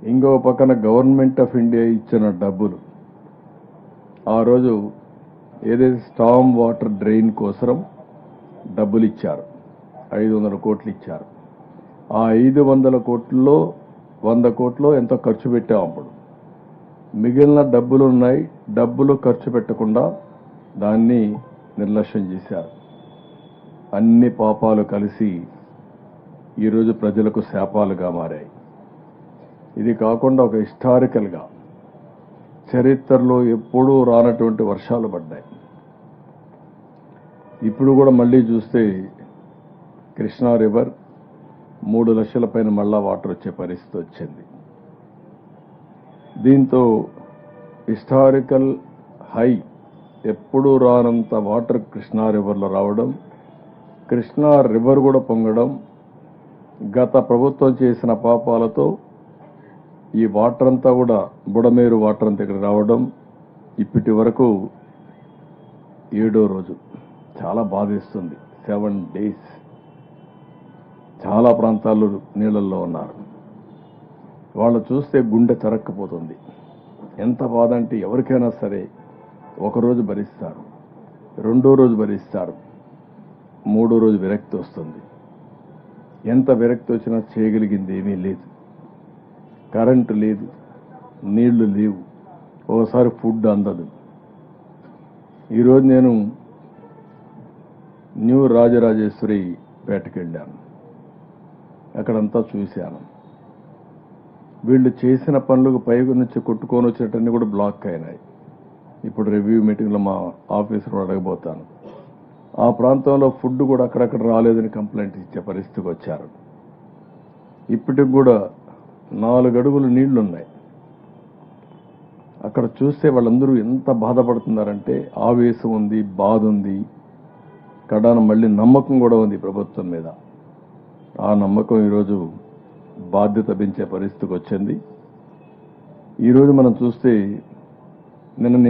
ఇంకో పక్కన government of India ఇచ్చిన డబ్బులు ఆ రోజు ఏదైతే స్టామ్ వాటర్ డ్రైన్ కోసం డబ్బులు ఇచ్చారు, 500 కోట్లు ఇచ్చారు. ఆ 500 కోట్లలో 100 కోట్లు ఎంతో ఖర్చు పెట్టాం. అప్పుడు మిగిలిన డబ్బులు ఉన్నాయి, డబ్బులు ఖర్చు పెట్టకుండా దాన్ని నిర్లక్ష్యం చేశారు. అన్ని పాపాలు కలిసి ఈరోజు ప్రజలకు శాపాలుగా మారాయి. ఇది కాకుండా ఒక హిస్టారికల్గా చరిత్రలో ఎప్పుడూ రానటువంటి వర్షాలు పడ్డాయి. ఇప్పుడు కూడా మళ్ళీ చూస్తే కృష్ణా రివర్ 3 లక్షల పైన మళ్ళా వాటర్ వచ్చే పరిస్థితి వచ్చింది. దీంతో హిస్టారికల్ హై, ఎప్పుడూ రానంత వాటర్ కృష్ణా రివర్లో రావడం, కృష్ణా రివర్ కూడా పొంగడం, గత ప్రభుత్వం చేసిన పాపాలతో ఈ వాటర్ అంతా కూడా బుడమేరు వాటర్ అంతా ఇక్కడ రావడం ఇప్పటి వరకు 7వ రోజు. చాలా బాధేస్తుంది. 7 days చాలా ప్రాంతాల్లో నీళ్ళల్లో ఉన్నారు. వాళ్ళు చూస్తే గుండె తరక్కపోతుంది. ఎంత బాధ అంటే ఎవరికైనా సరే ఒకరోజు భరిస్తారు, 2వ రోజు భరిస్తారు, 3వ రోజు విరక్తి వస్తుంది. ఎంత విరక్తి వచ్చినా చేయగలిగింది ఏమీ లేదు. కరెంటు లేదు, నీళ్లు లేవు, ఓసారి ఫుడ్ అందదు. ఈరోజు నేను న్యూ రాజరాజేశ్వరి పేటకి వెళ్ళాను. అక్కడంతా చూశాను. వీళ్ళు చేసిన పనులకు పైకి నుంచి కొట్టుకొని వచ్చేటన్నీ కూడా బ్లాక్ అయినాయి. ఇప్పుడు రివ్యూ మీటింగ్లో మా ఆఫీసులో అడగబోతాను. ఆ ప్రాంతంలో ఫుడ్ కూడా అక్కడక్కడ రాలేదని కంప్లైంట్ ఇచ్చే పరిస్థితికి వచ్చారు. ఇప్పటికి కూడా 4 అడుగులు నీళ్లున్నాయి. అక్కడ చూస్తే వాళ్ళందరూ ఎంత బాధపడుతున్నారంటే ఆవేశం ఉంది, బాధ ఉంది, కడాన మళ్ళీ నమ్మకం కూడా ఉంది ప్రభుత్వం మీద. ఆ నమ్మకం ఈరోజు బాధ్యత పెంచే పరిస్థితికి వచ్చింది. ఈరోజు మనం చూస్తే నిన్న